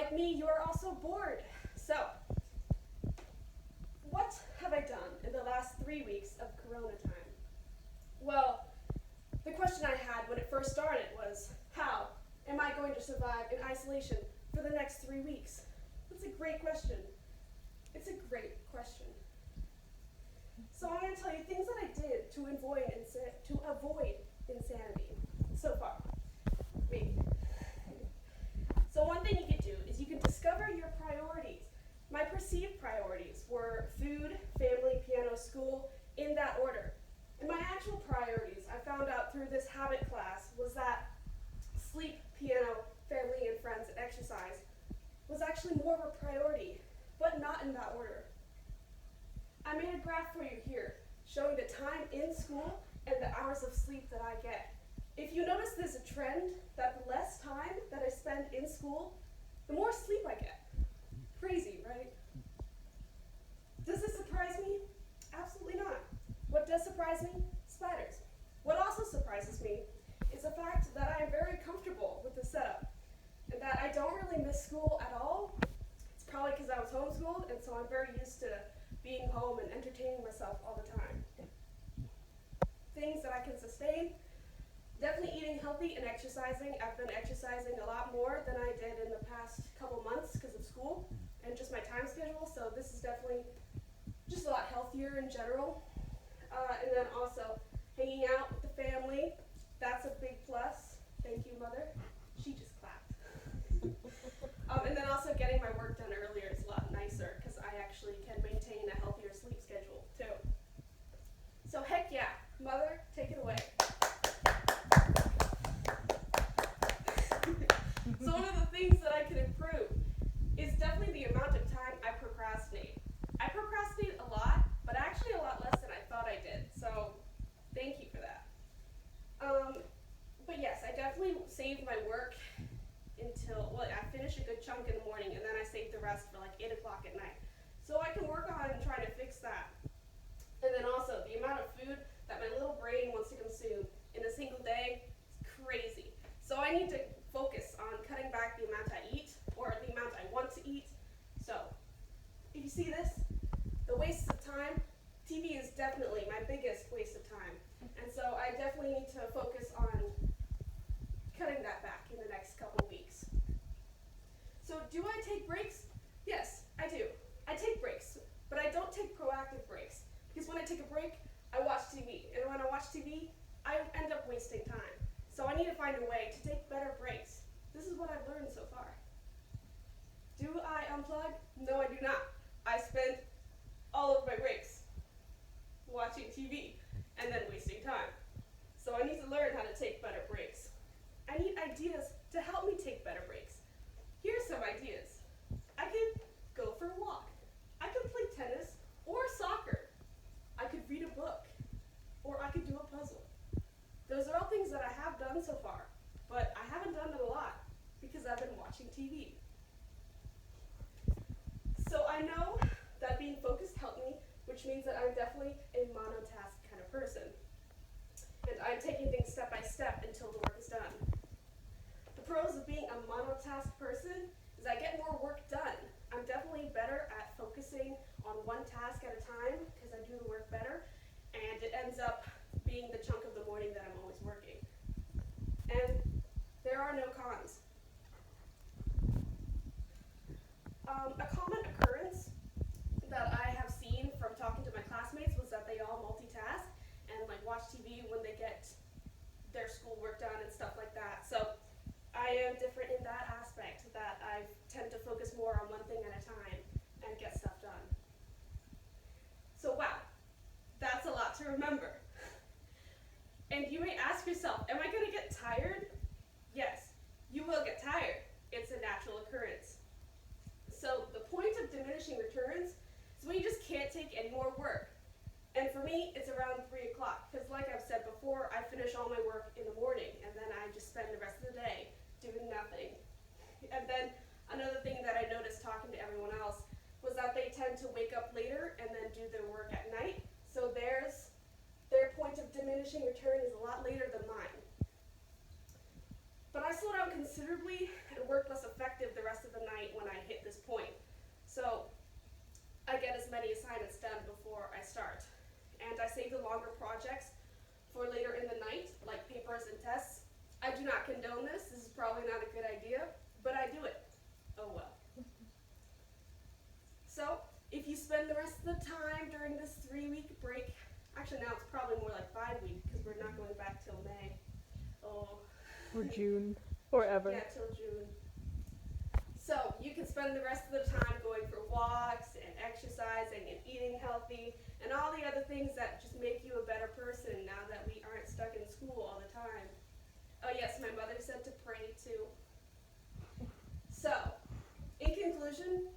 like me, you are also bored. So, what have I done in the last 3 weeks of Corona time? Well, the question I had when it first started was, how am I going to survive in isolation for the next 3 weeks? That's a great question. It's a great question. So I'm going to tell you things that I did to avoid insanity so far. Maybe. So one thing you could do is you can discover your priorities. My perceived priorities were food, family, piano, school, in that order. And my actual priorities, I found out through this habit class, was that sleep, piano, family and friends, and exercise was actually more of a priority, but not in that order. I made a graph for you here, showing the time in school and the hours of sleep that I get. If you notice there's a trend that the less time that I spend in school, the more sleep I get. Crazy, right? Does this surprise me? Absolutely not. What does surprise me? Spiders. What also surprises me is the fact that I am very comfortable with the setup and that I don't really miss school at all. It's probably because I was homeschooled, and so I'm very used to being home and entertaining myself all the time. Things that I can sustain, definitely eating healthy and exercising. I've been exercising a lot more than I did in the past couple months because of school and just my time schedule, so this is definitely just a lot healthier in general. And then also hanging out with the family, that's a big plus. Thank you, Mother. She just clapped. And then also getting my work done earlier is a lot nicer because I actually can maintain a healthier sleep schedule too. So heck yeah, Mother, take it away. So one of the things that I can improve is definitely the amount of time I procrastinate. I procrastinate a lot, but actually a lot less than I thought I did. So thank you for that. But yes, I definitely save my work until, well, I finish a good chunk in the morning, and then I save the rest for like 8 o'clock at night. So I can work on trying to fix that. And then also the amount of food that my little brain wants to consume in a single day is crazy. So I need to focus on cutting back the amount I eat, or the amount I want to eat. So if you see this, the waste of time, TV is definitely my biggest waste of time. And so I definitely need to focus on cutting that back in the next couple of weeks. So do I take breaks? Yes, I do. I take breaks, but I don't take proactive breaks. Because when I take a break, I watch TV. And when I watch TV, I end up wasting time. So I need to find a way to take better breaks. This is what I've learned so far. Do I unplug? No, I do not. I spend all of my breaks watching TV and then wasting time. So I need to learn how to take better breaks. I need ideas to help me take better breaks. Here's some ideas. I could go for a walk. I could play tennis or soccer. I could read a book, or I could do a puzzle. Those are all things that I have done so far, but I haven't done it a lot because I've been watching TV. So I know that being focused helped me, which means that I'm definitely a monotask kind of person. And I'm taking things step by step until the work is done. The pros of being a monotask person is I get more work done. I'm definitely better at focusing on one task at a time because I do the work better, and it ends up being the chunk of the morning that I'm always working. And there are no cons. A common occurrence that I have seen from talking to my classmates was that they all multitask and like watch TV when they get their schoolwork done and stuff like that. So I am different in that aspect, that I tend to focus more on one thing at a time and get stuff done. So wow, that's a lot to remember. And you may ask yourself, am I going to get tired? Yes, you will get tired. It's a natural occurrence. So the point of diminishing returns is when you just can't take any more work. And for me, it's around 3 o'clock, because like I've said before, I finish all my work in the morning, and then I just spend the rest of the day doing nothing. And then another thing that I noticed talking to everyone else was that they tend to wake up later and then do their work at night. So their point of diminishing return is a lot later than mine. But I slow down considerably and work less effective the rest of the night when I hit this point. So I get as many assignments done before I start. And I save the longer projects for later in the night, like papers and tests. I do not condone this. This is probably not a good idea, but I do it. Oh well. So if you spend the rest of the time during this 3-week break, actually now it's probably more like 5 weeks because we're not going back till May. Oh. Or June. Or ever. Yeah, till June. So you can spend the rest of the time going for walks and exercising and eating healthy and all the other things that just make you a better person now that we aren't stuck in school all the time. Oh yes, my mother said to pray too. So, in conclusion,